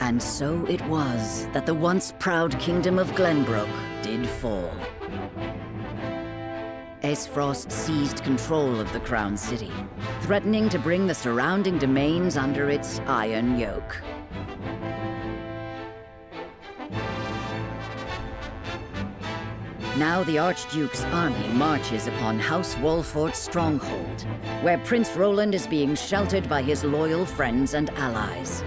And so it was that the once proud kingdom of Glenbrook did fall. Aesfrost seized control of the Crown City, threatening to bring the surrounding domains under its iron yoke. Now the Archduke's army marches upon House Wolffort's stronghold, where Prince Roland is being sheltered by his loyal friends and allies.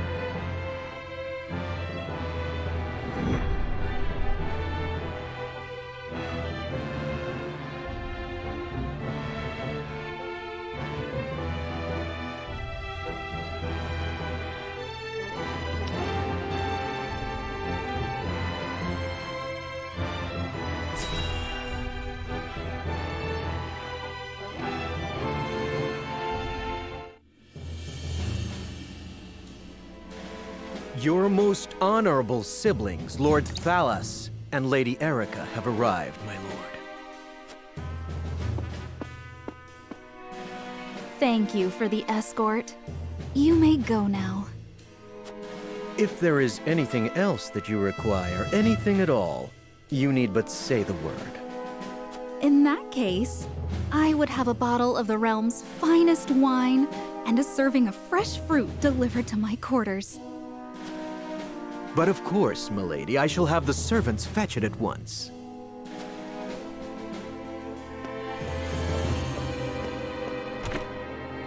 Your most honorable siblings, Lord Thalas and Lady Erica, have arrived, my lord. Thank you for the escort. You may go now. If there is anything else that you require, anything at all, you need but say the word. In that case, I would have a bottle of the realm's finest wine and a serving of fresh fruit delivered to my quarters. But of course, milady, I shall have the servants fetch it at once.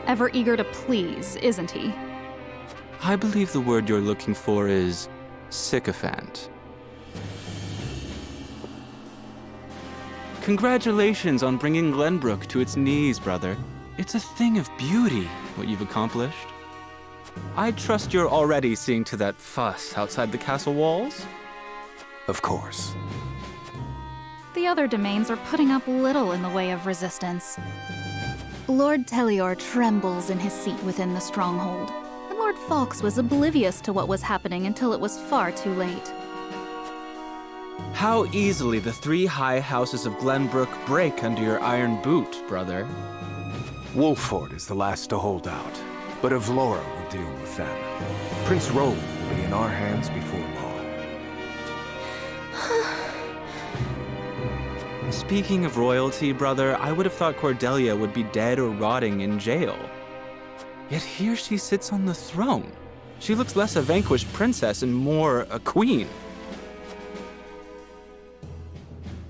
Ever eager to please, isn't he? I believe the word you're looking for is sycophant. Congratulations on bringing Glenbrook to its knees, brother. It's a thing of beauty, what you've accomplished. I trust you're already seeing to that fuss outside the castle walls? Of course. The other domains are putting up little in the way of resistance. Lord Telior trembles in his seat within the stronghold, and Lord Fawkes was oblivious to what was happening until it was far too late. How easily the three high houses of Glenbrook break under your iron boot, brother. Wolffort is the last to hold out, but Avlora will deal with them. Prince Roland will be in our hands before long. Speaking of royalty, brother, I would have thought Cordelia would be dead or rotting in jail. Yet here she sits on the throne. She looks less a vanquished princess and more a queen.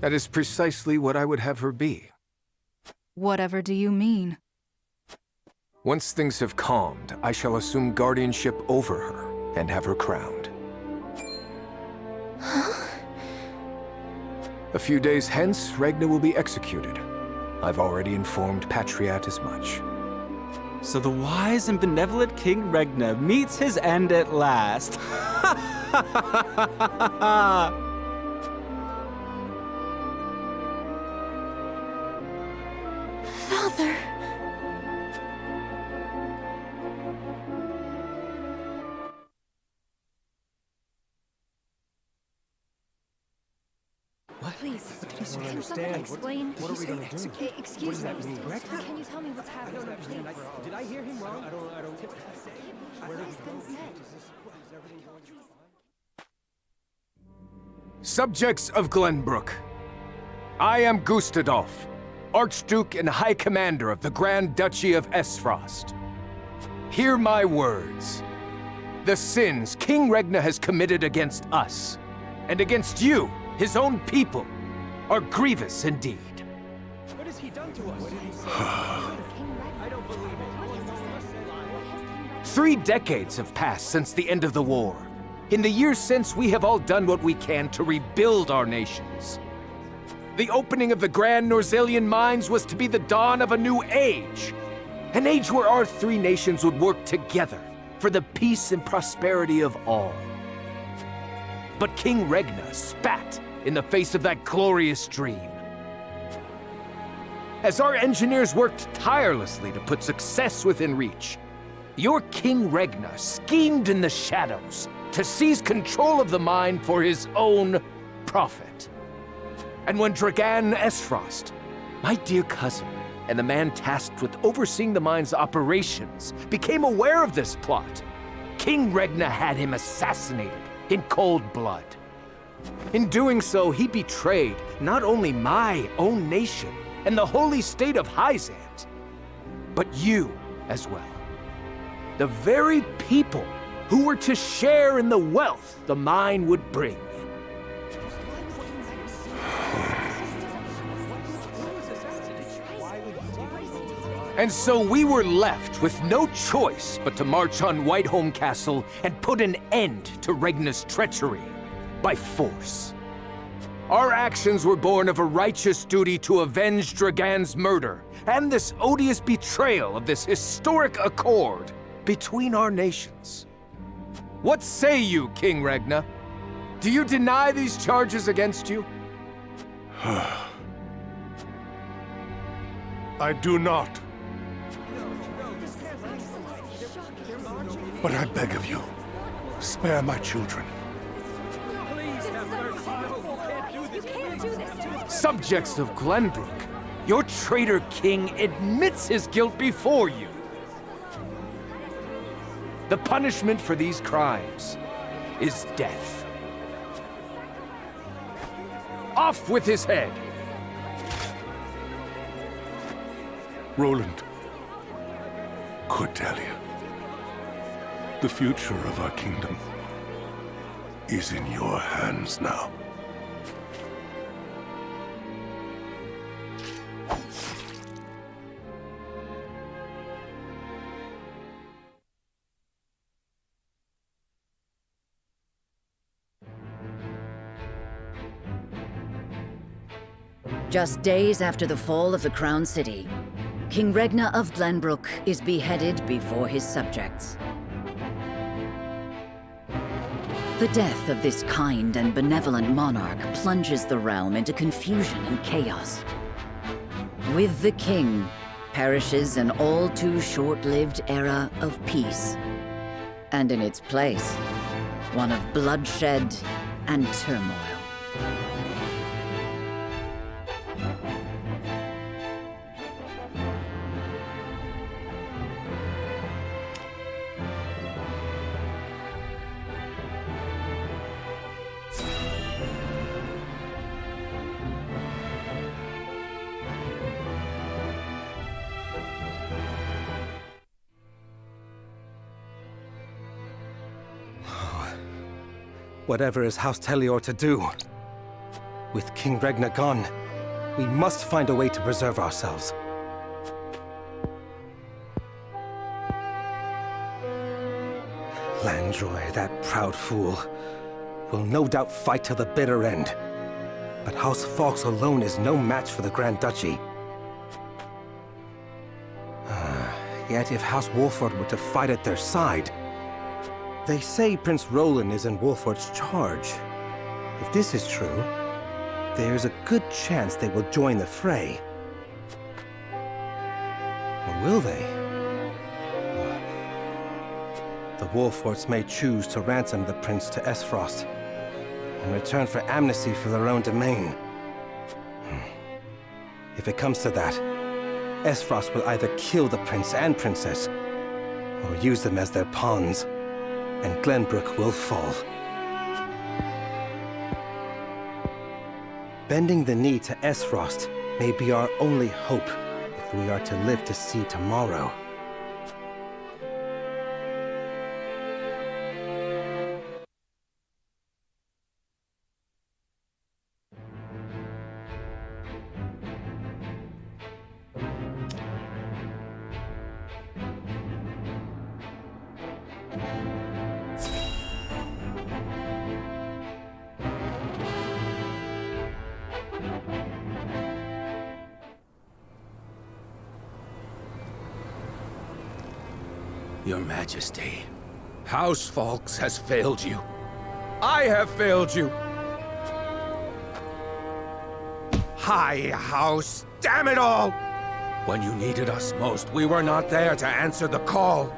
That is precisely what I would have her be. Whatever do you mean? Once things have calmed, I shall assume guardianship over her and have her crowned. A few days hence, Regna will be executed. I've already informed Patriat as much. So the wise and benevolent King Regna meets his end at last. Father! What? Please, can someone explain? What are we going to do? Excuse me. Can you tell me what's happening, please? Did I hear him wrong? I don't. What has been said? Subjects of Glenbrook, I am Gustadolf, Archduke and High Commander of the Grand Duchy of Aesfrost. Hear my words. The sins King Regna has committed against us, and against you, his own people, are grievous indeed. What has he done to us? I don't believe it. 3 decades have passed since the end of the war. In the years since, we have all done what we can to rebuild our nations. The opening of the Grand Norzelian mines was to be the dawn of a new age. An age where our 3 nations would work together for the peace and prosperity of all. But King Regna spat in the face of that glorious dream. As our engineers worked tirelessly to put success within reach, your King Regna schemed in the shadows to seize control of the mine for his own profit. And when Dragan Aesfrost, my dear cousin, and the man tasked with overseeing the mine's operations, became aware of this plot, King Regna had him assassinated in cold blood. In doing so, he betrayed not only my own nation and the holy state of Hyzante, but you as well. The very people who were to share in the wealth the mine would bring. And so we were left with no choice but to march on Whiteholm Castle and put an end to Regna's treachery by force. Our actions were born of a righteous duty to avenge Dragan's murder and this odious betrayal of this historic accord between our nations. What say you, King Regna? Do you deny these charges against you? I do not. But I beg of you, spare my children. Subjects of Glenbrook, your traitor king admits his guilt before you. The punishment for these crimes is death. Off with his head! Roland, Cordelia, the future of our kingdom is in your hands now. Just days after the fall of the Crown City, King Regna of Glenbrook is beheaded before his subjects. The death of this kind and benevolent monarch plunges the realm into confusion and chaos. With the king perishes an all too short-lived era of peace, and in its place, one of bloodshed and turmoil. Whatever is House Telior to do? With King Regna gone, we must find a way to preserve ourselves. Landroy, that proud fool, will no doubt fight till the bitter end. But House Fawkes alone is no match for the Grand Duchy. Yet if House Wolffort were to fight at their side, they say Prince Roland is in Wolffort's charge. If this is true, there's a good chance they will join the fray. Or will they? The Wolfforts may choose to ransom the prince to Aesfrost, in return for amnesty for their own domain. If it comes to that, Aesfrost will either kill the prince and princess, or use them as their pawns, and Glenbrook will fall. Bending the knee to Aesfrost may be our only hope if we are to live to see tomorrow. Your Majesty, House Fawkes has failed you. I have failed you. High House, damn it all! When you needed us most, we were not there to answer the call.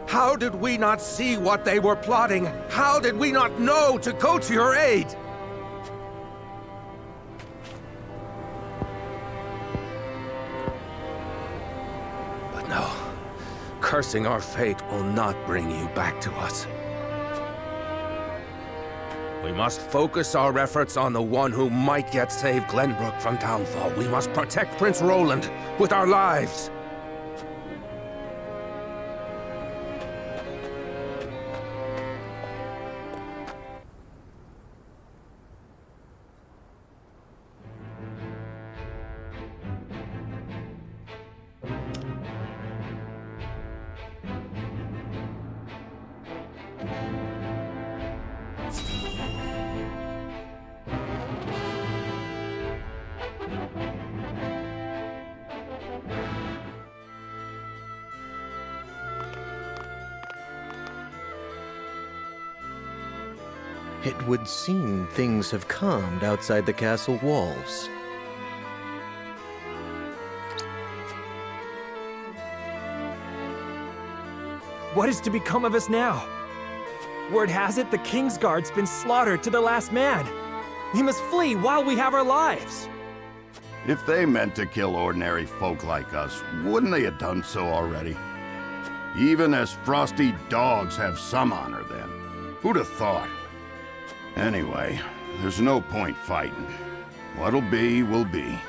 How did we not see what they were plotting? How did we not know to go to your aid? cursing our fate will not bring you back to us. We must focus our efforts on the one who might yet save Glenbrook from downfall. We must protect Prince Roland with our lives. It would seem things have calmed outside the castle walls. What is to become of us now? Word has it the King's Guard's been slaughtered to the last man. We must flee while we have our lives. If they meant to kill ordinary folk like us, wouldn't they have done so already? Even as frosty dogs have some honor then. Who'd have thought? Anyway, there's no point fighting. What'll be, will be.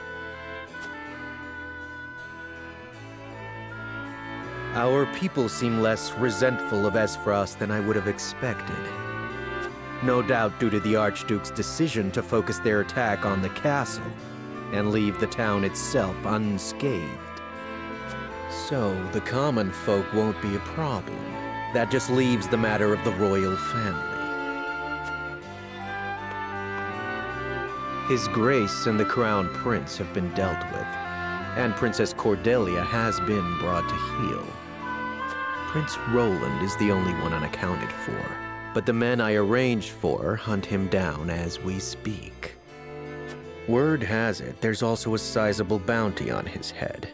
Our people seem less resentful of Aesfrost than I would have expected. No doubt due to the Archduke's decision to focus their attack on the castle and leave the town itself unscathed. So, the common folk won't be a problem. That just leaves the matter of the royal family. His Grace and the Crown Prince have been dealt with, and Princess Cordelia has been brought to heel. Prince Roland is the only one unaccounted for, but the men I arranged for hunt him down as we speak. Word has it there's also a sizable bounty on his head.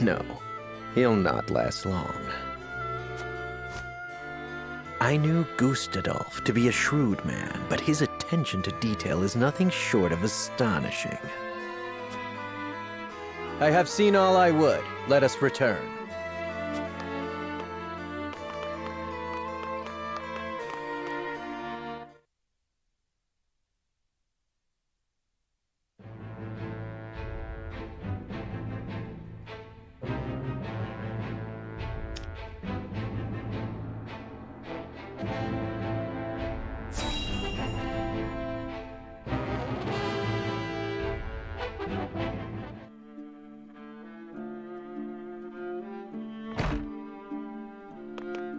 No, he'll not last long. I knew Gustadolf to be a shrewd man, but his attention to detail is nothing short of astonishing. I have seen all I would. Let us return.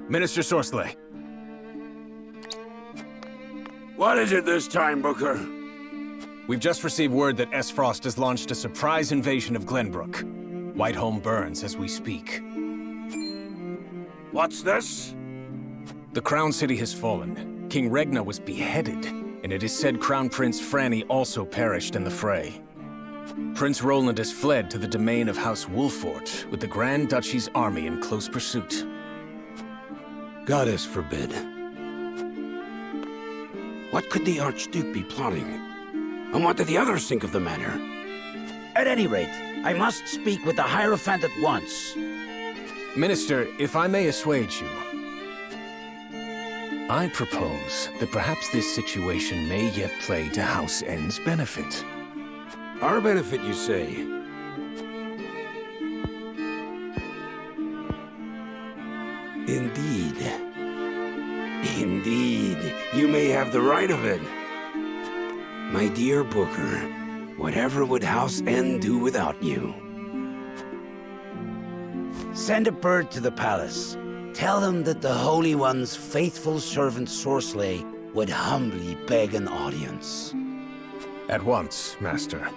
Minister Sorsley. What is it this time, Booker? We've just received word that Aesfrost has launched a surprise invasion of Glenbrook. Whiteholm burns as we speak. What's this? The Crown City has fallen. King Regna was beheaded, and it is said Crown Prince Franny also perished in the fray. Prince Roland has fled to the domain of House Wolffort, with the Grand Duchy's army in close pursuit. Goddess forbid. What could the Archduke be plotting? And what did the others think of the matter? At any rate, I must speak with the Hierophant at once. Minister, if I may assuage you, I propose that perhaps this situation may yet play to House N's benefit. Our benefit, you say? Indeed. Indeed, you may have the right of it. My dear Booker, whatever would House N do without you? Send a bird to the palace. Tell them that the Holy One's faithful servant Sorsley would humbly beg an audience. At once, Master.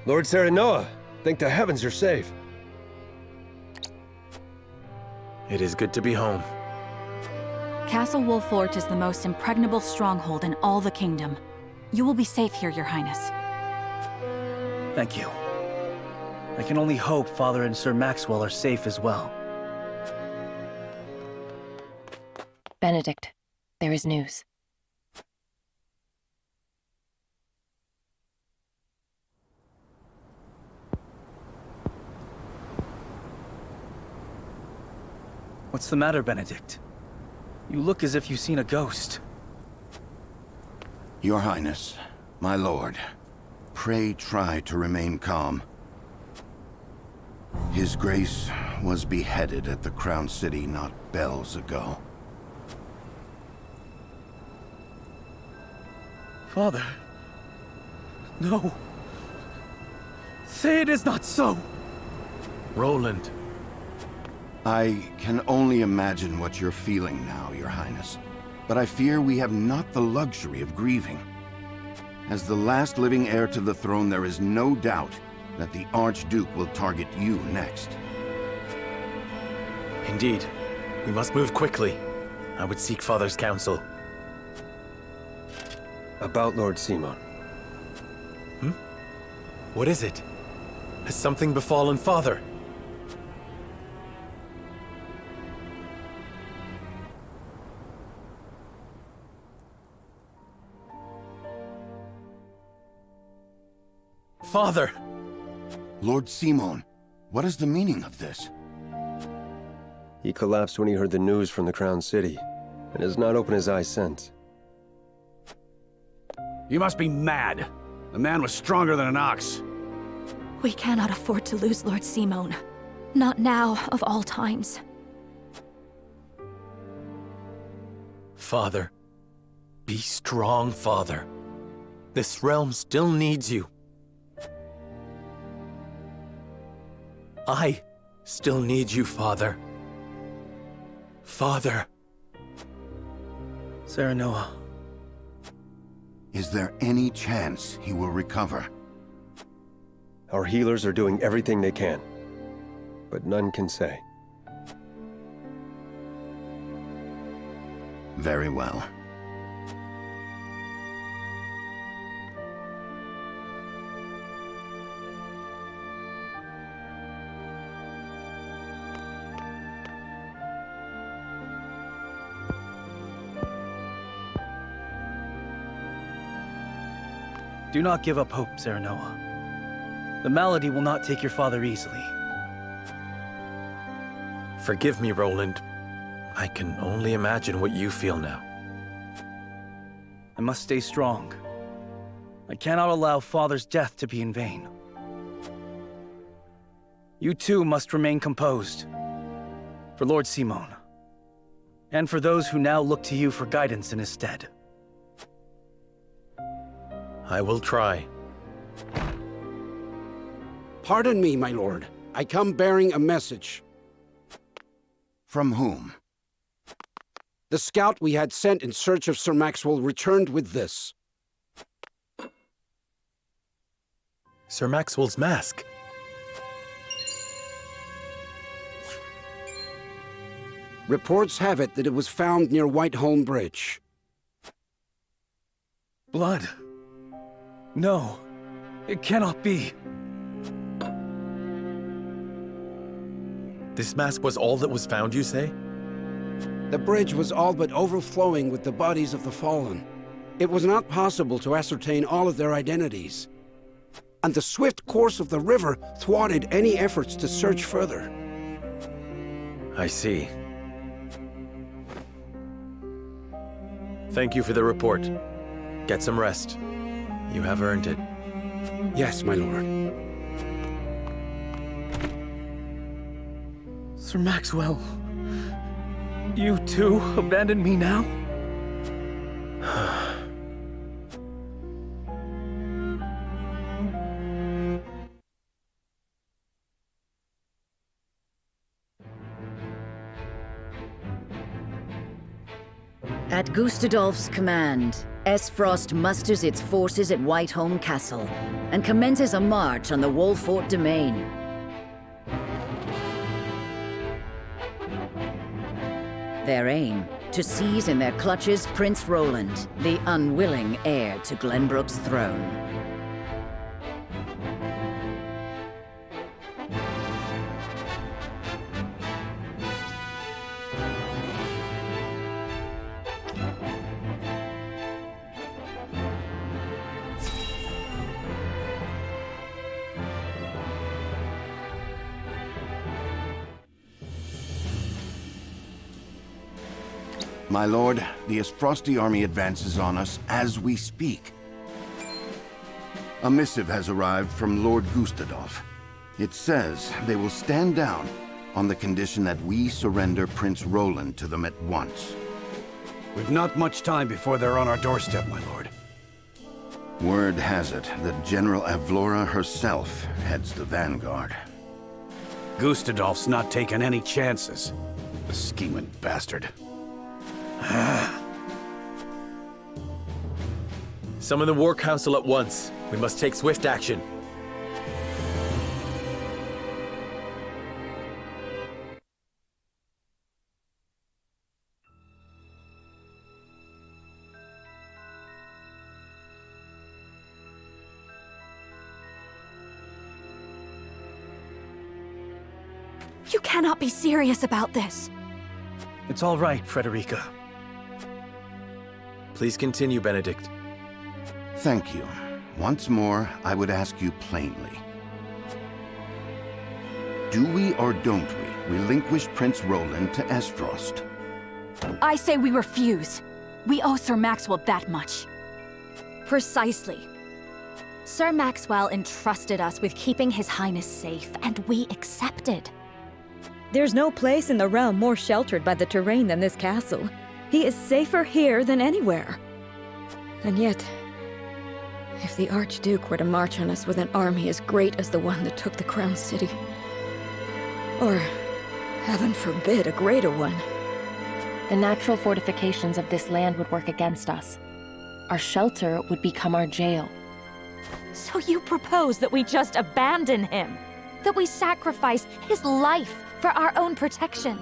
Lord Serenoa, thank the heavens you're safe. It is good to be home. Castle Wolffort is the most impregnable stronghold in all the kingdom. You will be safe here, Your Highness. Thank you. I can only hope Father and Sir Maxwell are safe as well. Benedict, there is news. What's the matter, Benedict? You look as if you've seen a ghost. Your Highness, my lord, pray try to remain calm. His Grace was beheaded at the Crown City not bells ago. Father. No. Say it is not so. Roland. I can only imagine what you're feeling now, Your Highness. But I fear we have not the luxury of grieving. As the last living heir to the throne, there is no doubt that the Archduke will target you next. Indeed. We must move quickly. I would seek Father's counsel. About Lord Simon. What is it? Has something befallen Father? Father! Lord Simon, what is the meaning of this? He collapsed when he heard the news from the Crown City, and has not opened his eyes since. You must be mad. The man was stronger than an ox. We cannot afford to lose Lord Simon. Not now, of all times. Father. Be strong, Father. This realm still needs you. I still need you, Father. Father. Serenoa. Is there any chance he will recover? Our healers are doing everything they can, but none can say. Very well. Do not give up hope, Serenoa. The malady will not take your father easily. Forgive me, Roland. I can only imagine what you feel now. I must stay strong. I cannot allow Father's death to be in vain. You too must remain composed. For Lord Simon. And for those who now look to you for guidance in his stead. I will try. Pardon me, my lord. I come bearing a message. From whom? The scout we had sent in search of Sir Maxwell returned with this. Sir Maxwell's mask. Reports have it that it was found near Whiteholm Bridge. Blood. No, it cannot be. This mask was all that was found, you say? The bridge was all but overflowing with the bodies of the fallen. It was not possible to ascertain all of their identities. And the swift course of the river thwarted any efforts to search further. I see. Thank you for the report. Get some rest. You have earned it. Yes, my lord. Sir Maxwell, you too abandon me now? At Gustadolf's command, Aesfrost musters its forces at Whiteholm Castle and commences a march on the Wolffort domain. Their aim, to seize in their clutches Prince Roland, the unwilling heir to Glenbrook's throne. My lord, the Aesfrosti army advances on us as we speak. A missive has arrived from Lord Gustadolf. It says they will stand down on the condition that we surrender Prince Roland to them at once. We've not much time before they're on our doorstep, my lord. Word has it that General Avlora herself heads the vanguard. Gustadolf's not taking any chances. The scheming bastard. Summon the War Council at once. We must take swift action. You cannot be serious about this. It's all right, Frederica. Please continue, Benedict. Thank you. Once more, I would ask you plainly. Do we or don't we relinquish Prince Roland to Aesfrost? I say we refuse. We owe Sir Maxwell that much. Precisely. Sir Maxwell entrusted us with keeping His Highness safe, and we accepted. There's no place in the realm more sheltered by the terrain than this castle. He is safer here than anywhere. And yet, if the Archduke were to march on us with an army as great as the one that took the Crown City, or, heaven forbid, a greater one, the natural fortifications of this land would work against us. Our shelter would become our jail. So you propose that we just abandon him? That we sacrifice his life for our own protection?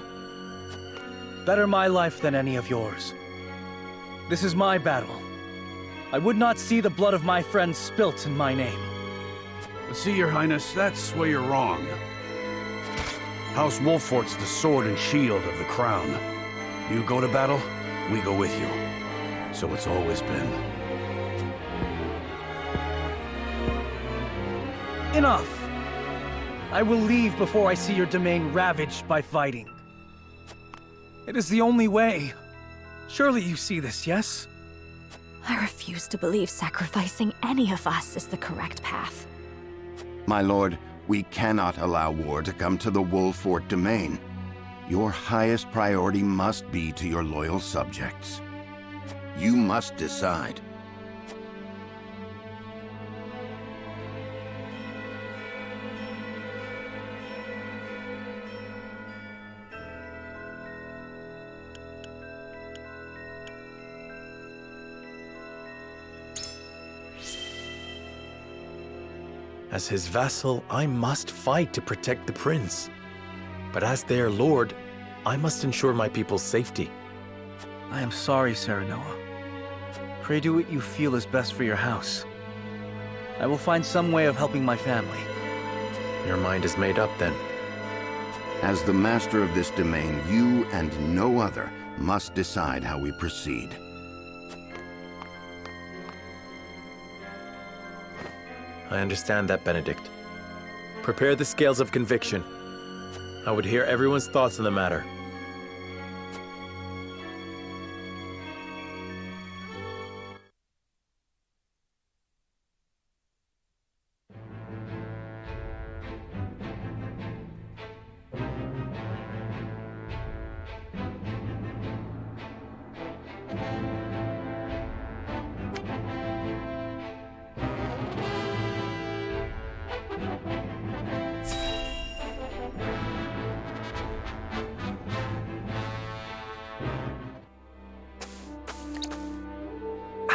Better my life than any of yours. This is my battle. I would not see the blood of my friends spilt in my name. See, Your Highness, that's where you're wrong. House Wolffort's the sword and shield of the crown. You go to battle, we go with you. So it's always been. Enough! I will leave before I see your domain ravaged by fighting. It is the only way. Surely you see this, yes? I refuse to believe sacrificing any of us is the correct path. My lord, we cannot allow war to come to the Wolffort domain. Your highest priority must be to your loyal subjects. You must decide. As his vassal, I must fight to protect the prince. But as their lord, I must ensure my people's safety. I am sorry, Serenoa. Pray do what you feel is best for your house. I will find some way of helping my family. Your mind is made up, then. As the master of this domain, you and no other must decide how we proceed. I understand that, Benedict. Prepare the scales of conviction. I would hear everyone's thoughts on the matter.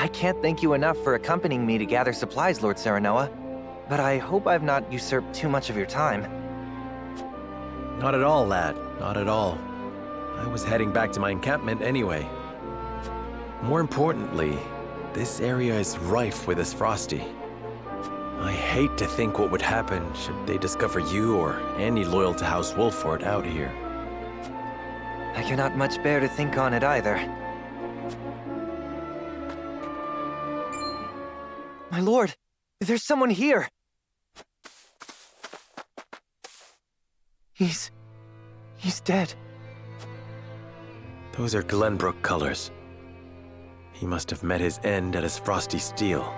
I can't thank you enough for accompanying me to gather supplies, Lord Serenoa, but I hope I've not usurped too much of your time. Not at all, lad. Not at all. I was heading back to my encampment anyway. More importantly, this area is rife with Aesfrosti. I hate to think what would happen should they discover you or any loyal to House Wolffort out here. I cannot much bear to think on it either. My lord, there's someone here! He's dead. Those are Glenbrook colors. He must have met his end at Aesfrosti steel.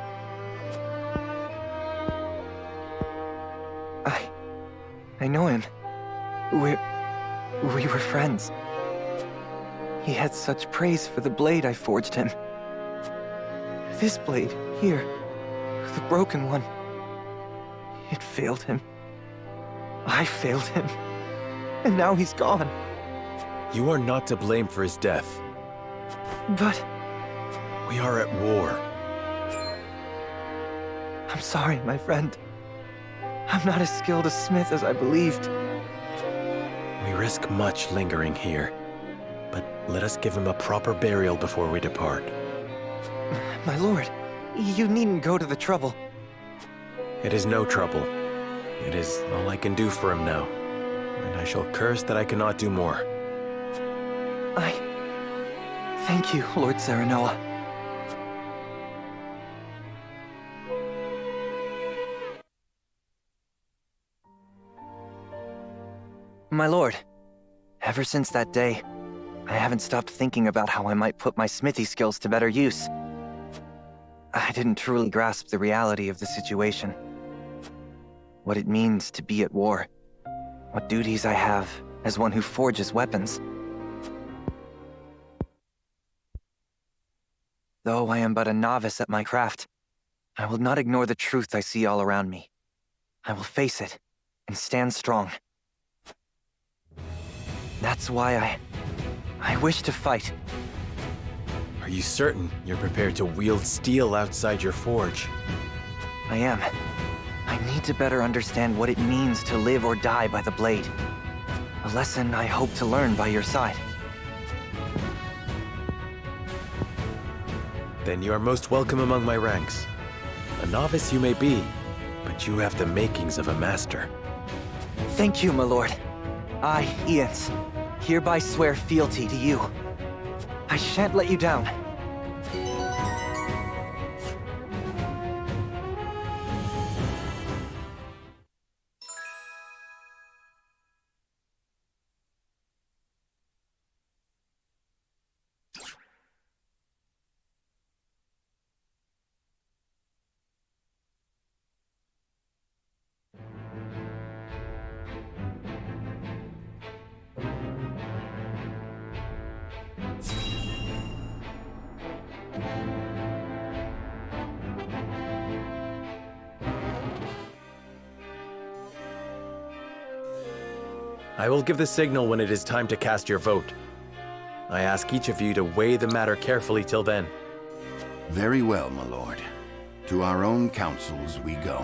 I know him. We were friends. He had such praise for the blade I forged him. This blade, here, the broken one, it failed him. I failed him. And now he's gone. You are not to blame for his death. But... we are at war. I'm sorry, my friend. I'm not as skilled a smith as I believed. We risk much lingering here, but let us give him a proper burial before we depart. My lord, you needn't go to the trouble. It is no trouble. It is all I can do for him now, and I shall curse that I cannot do more. Thank you, Lord Serenoa. My lord, ever since that day, I haven't stopped thinking about how I might put my smithy skills to better use. I didn't truly grasp the reality of the situation. What it means to be at war. What duties I have as one who forges weapons. Though I am but a novice at my craft, I will not ignore the truth I see all around me. I will face it and stand strong. That's why I wish to fight. Are you certain you're prepared to wield steel outside your forge? I am. I need to better understand what it means to live or die by the blade. A lesson I hope to learn by your side. Then you are most welcome among my ranks. A novice you may be, but you have the makings of a master. Thank you, my lord. I, Ians, hereby swear fealty to you. I shan't let you down. I will give the signal when it is time to cast your vote. I ask each of you to weigh the matter carefully till then. Very well, my lord. To our own councils we go.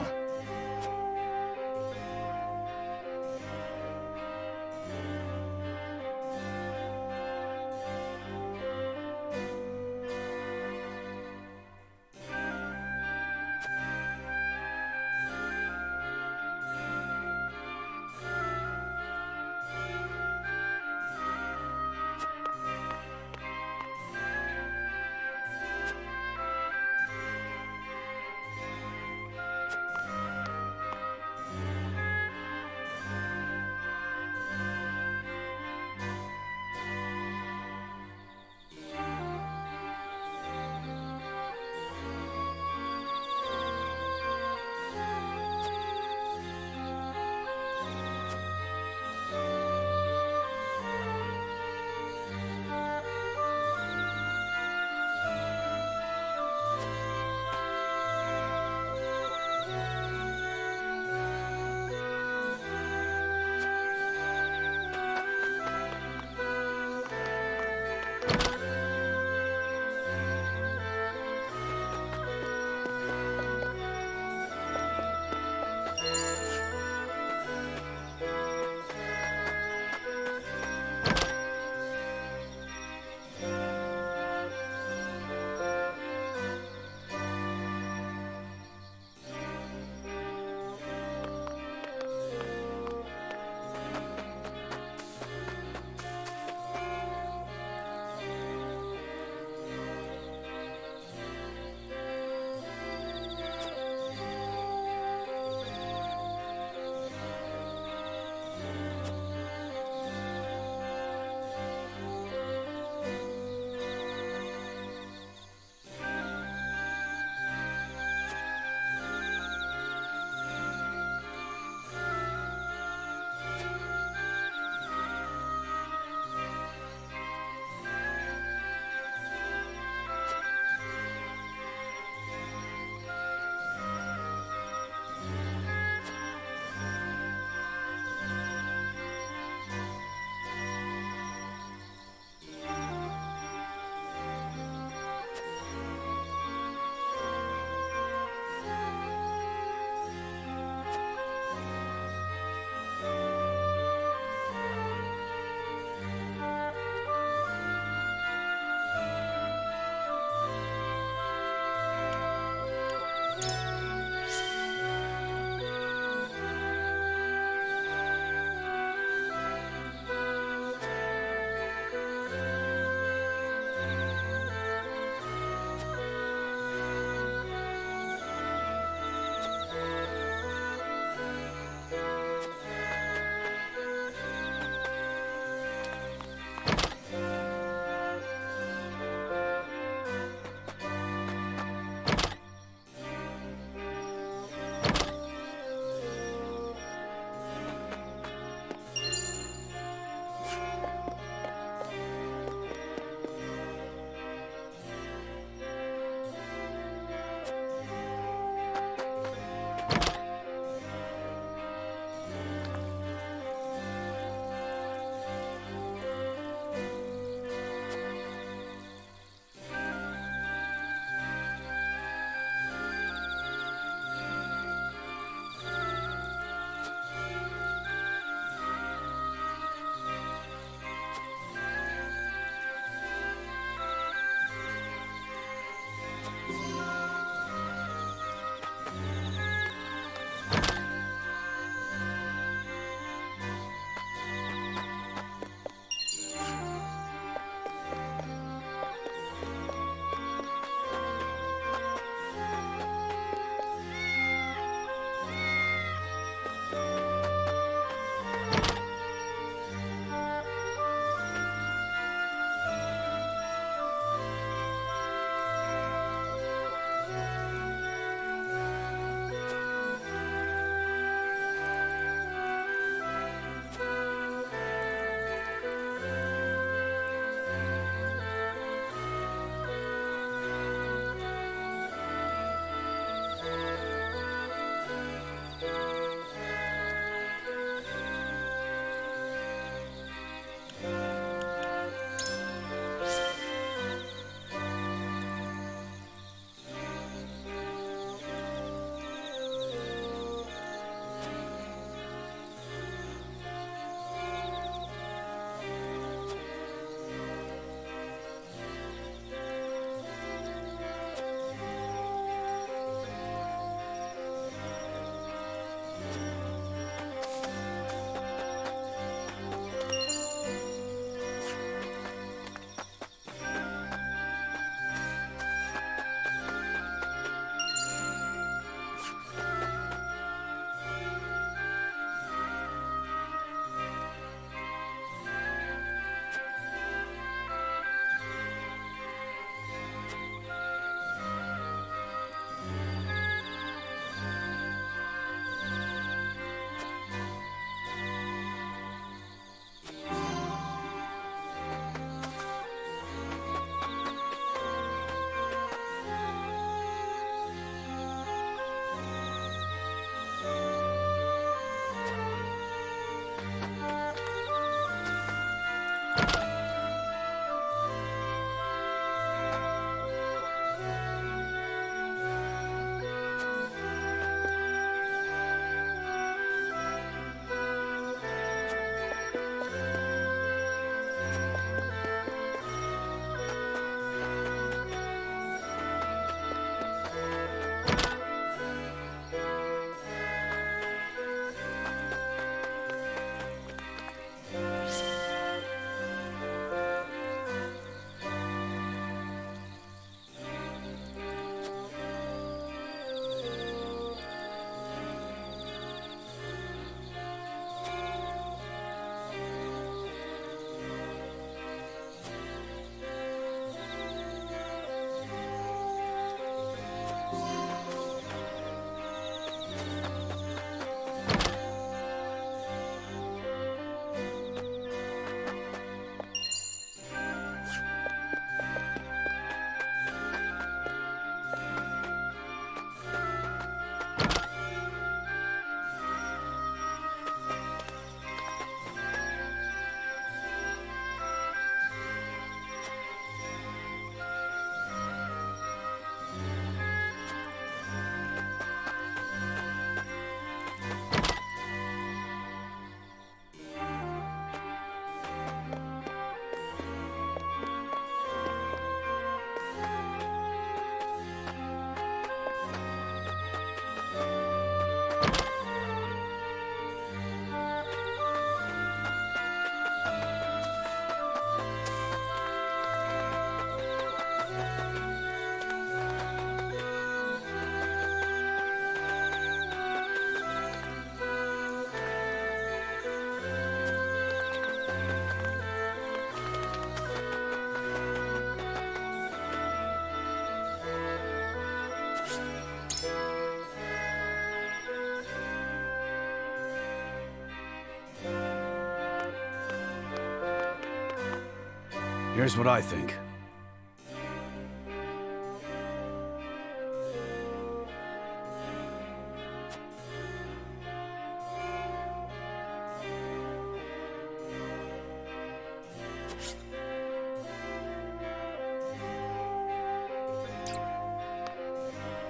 Here's what I think.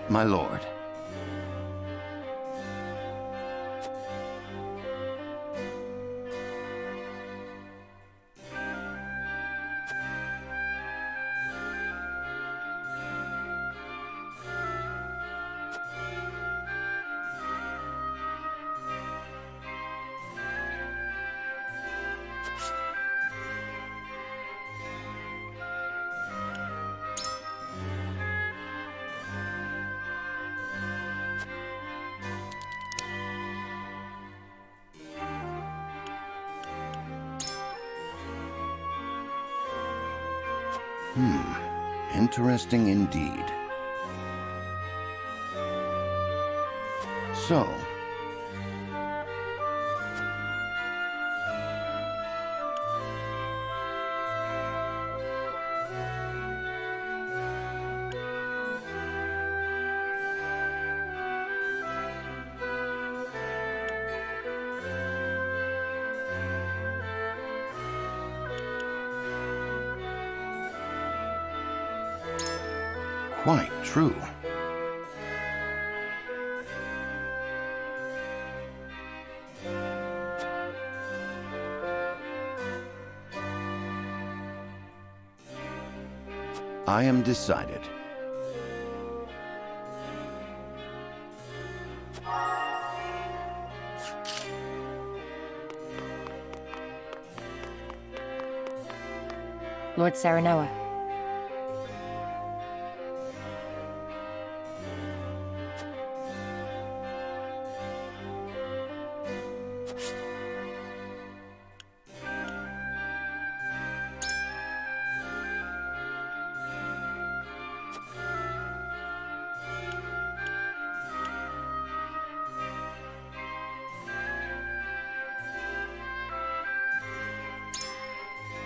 My lord. Interesting indeed. So... quite true. I am decided. Lord Serenoa.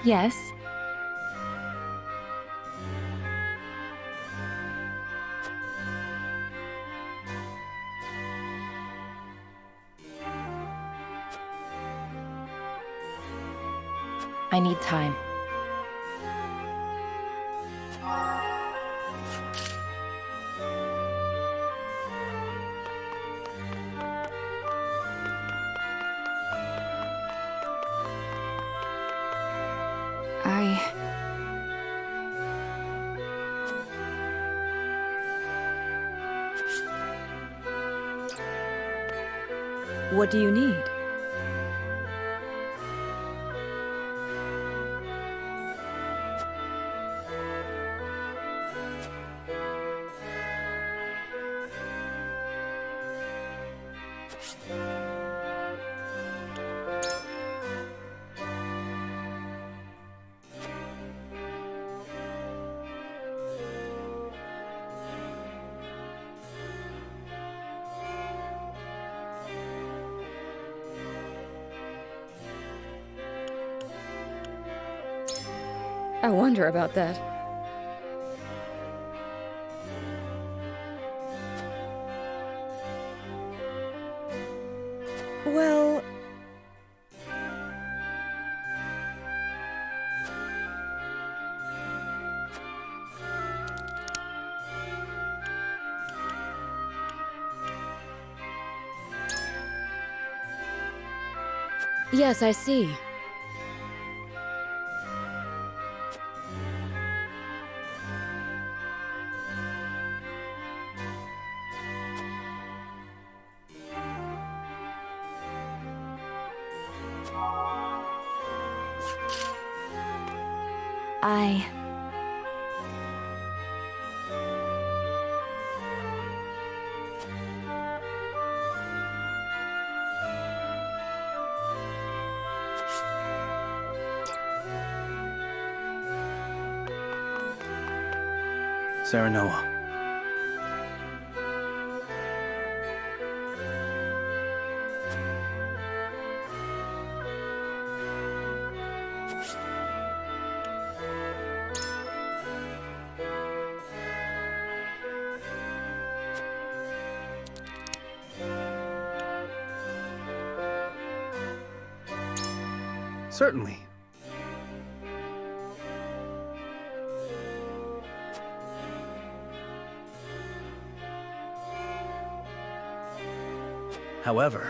Yes? I need time. What do you need? I wonder about that. Well... Yes, I see. Serenoa. Certainly. However,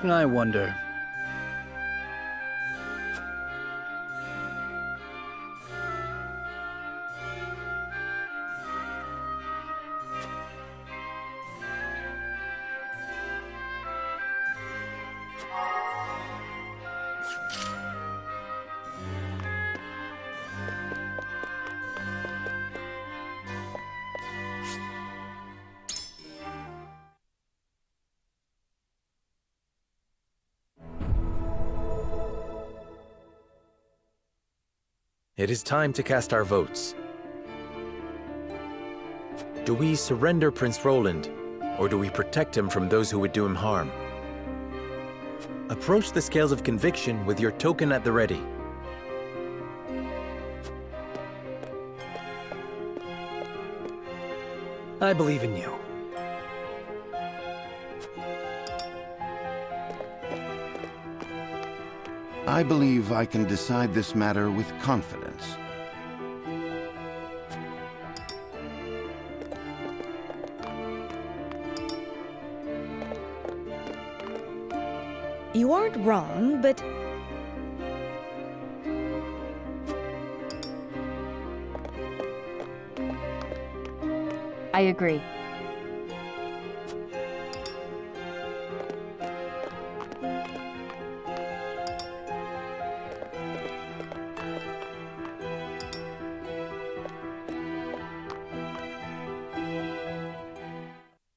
I wonder. It is time to cast our votes. Do we surrender Prince Roland, or do we protect him from those who would do him harm? Approach the scales of conviction with your token at the ready. I believe in you. I believe I can decide this matter with confidence. You aren't wrong, but... I agree.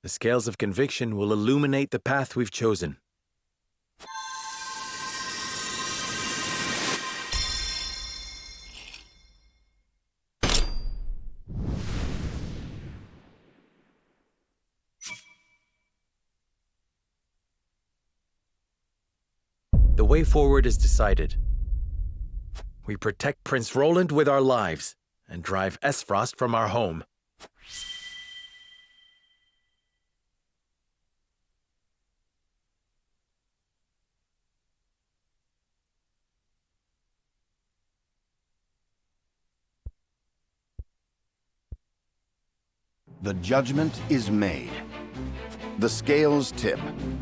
The scales of conviction will illuminate the path we've chosen. The way forward is decided. We protect Prince Roland with our lives and drive Aesfrost from our home. The judgment is made. The scales tip,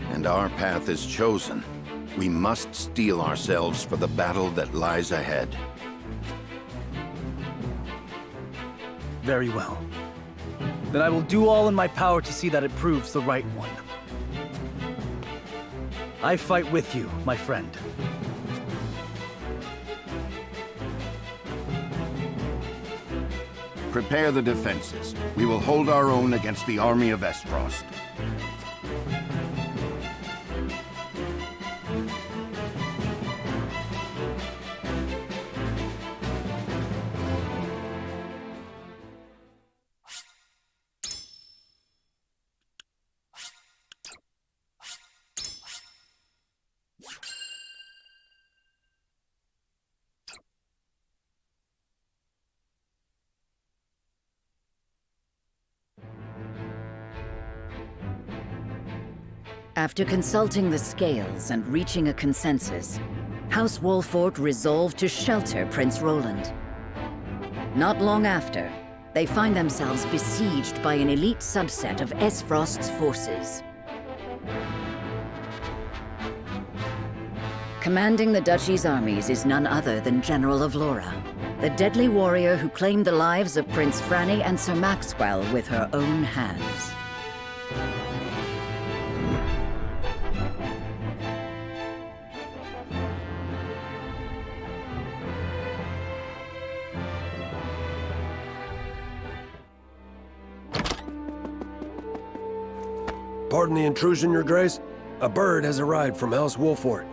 and our path is chosen. We must steel ourselves for the battle that lies ahead. Very well. Then I will do all in my power to see that it proves the right one. I fight with you, my friend. Prepare the defenses. We will hold our own against the army of Aesfrost. After consulting the scales and reaching a consensus, House Wolffort resolved to shelter Prince Roland. Not long after, they find themselves besieged by an elite subset of Aesfrost's forces. Commanding the Duchy's armies is none other than General Avlora, the deadly warrior who claimed the lives of Prince Franny and Sir Maxwell with her own hands. Pardon the intrusion, Your Grace. A bird has arrived from House Wolffort.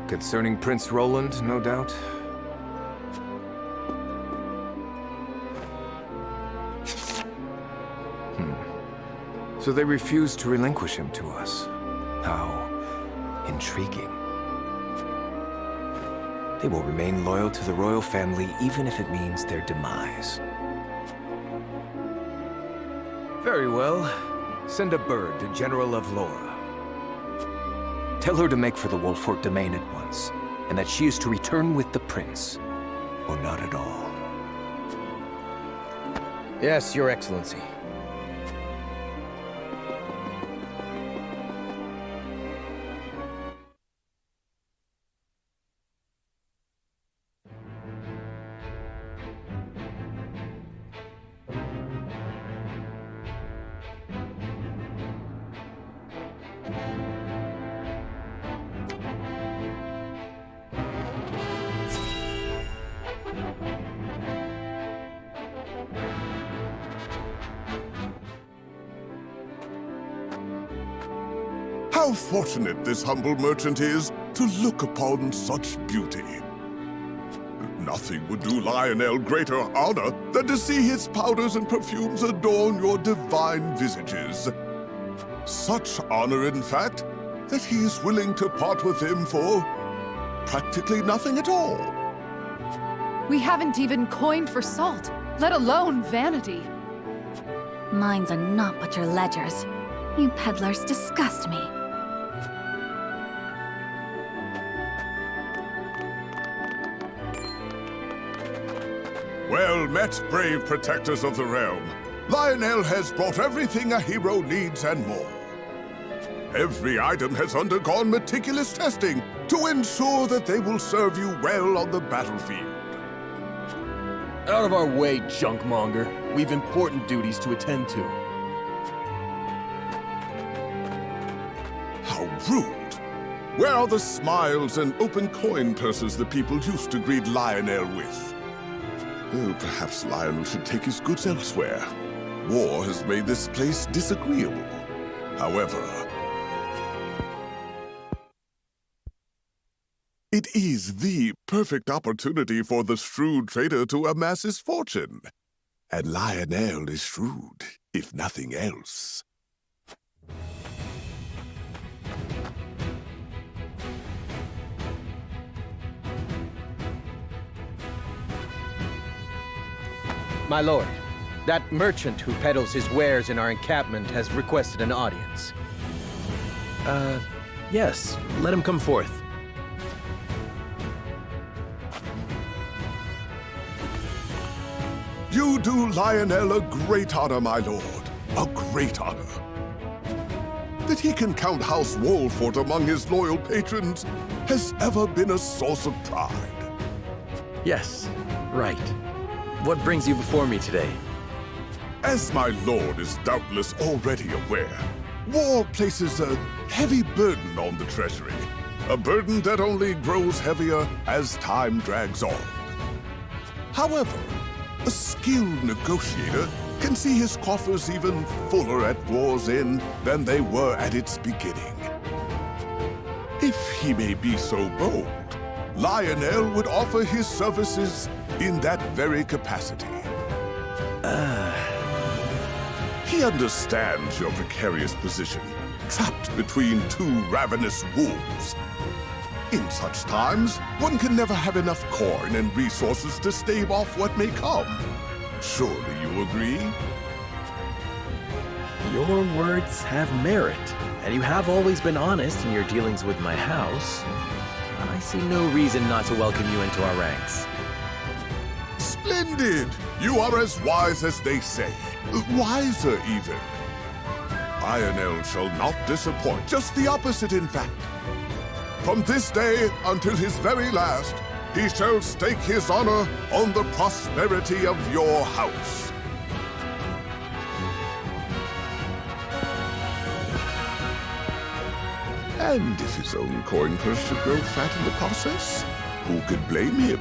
Concerning Prince Roland, no doubt? So they refused to relinquish him to us. How intriguing. They will remain loyal to the royal family even if it means their demise. Very well. Send a bird to General of Laura. Tell her to make for the Wolffort domain at once, and that she is to return with the prince, or not at all. Yes, Your Excellency. How fortunate this humble merchant is to look upon such beauty. Nothing would do Lionel greater honor than to see his powders and perfumes adorn your divine visages. Such honor, in fact, that he is willing to part with them for practically nothing at all. We haven't even coined for salt, let alone vanity. Mines are not but your ledgers. You peddlers disgust me. Well met, brave protectors of the realm. Lionel has brought everything a hero needs and more. Every item has undergone meticulous testing to ensure that they will serve you well on the battlefield. Out of our way, junkmonger. We've important duties to attend to. How rude! Where are the smiles and open coin purses the people used to greet Lionel with? Oh, perhaps Lionel should take his goods elsewhere. War has made this place disagreeable. However, it is the perfect opportunity for the shrewd trader to amass his fortune. And Lionel is shrewd, if nothing else. My lord, that merchant who peddles his wares in our encampment has requested an audience. Yes. Let him come forth. You do Lionel a great honor, my lord. A great honor. That he can count House Wolffort among his loyal patrons has ever been a source of pride. Yes, right. What brings you before me today? As my lord is doubtless already aware, war places a heavy burden on the treasury. A burden that only grows heavier as time drags on. However, a skilled negotiator can see his coffers even fuller at war's end than they were at its beginning. If he may be so bold, Lionel would offer his services in that very capacity. He understands your precarious position, trapped between two ravenous wolves. In such times, one can never have enough coin and resources to stave off what may come. Surely you agree? Your words have merit, and you have always been honest in your dealings with my house. I see no reason not to welcome you into our ranks. Splendid! You are as wise as they say. Wiser, even. Lionel shall not disappoint. Just the opposite, in fact. From this day until his very last, he shall stake his honor on the prosperity of your house. And if his own coin purse should grow fat in the process, who could blame him?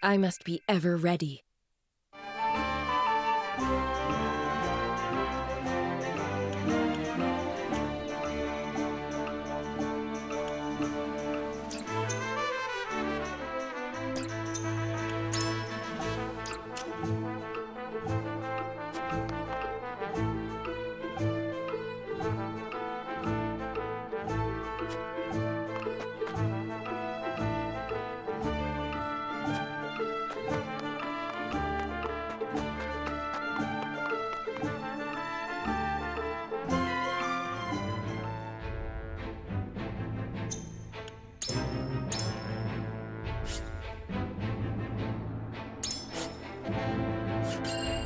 I must be ever ready.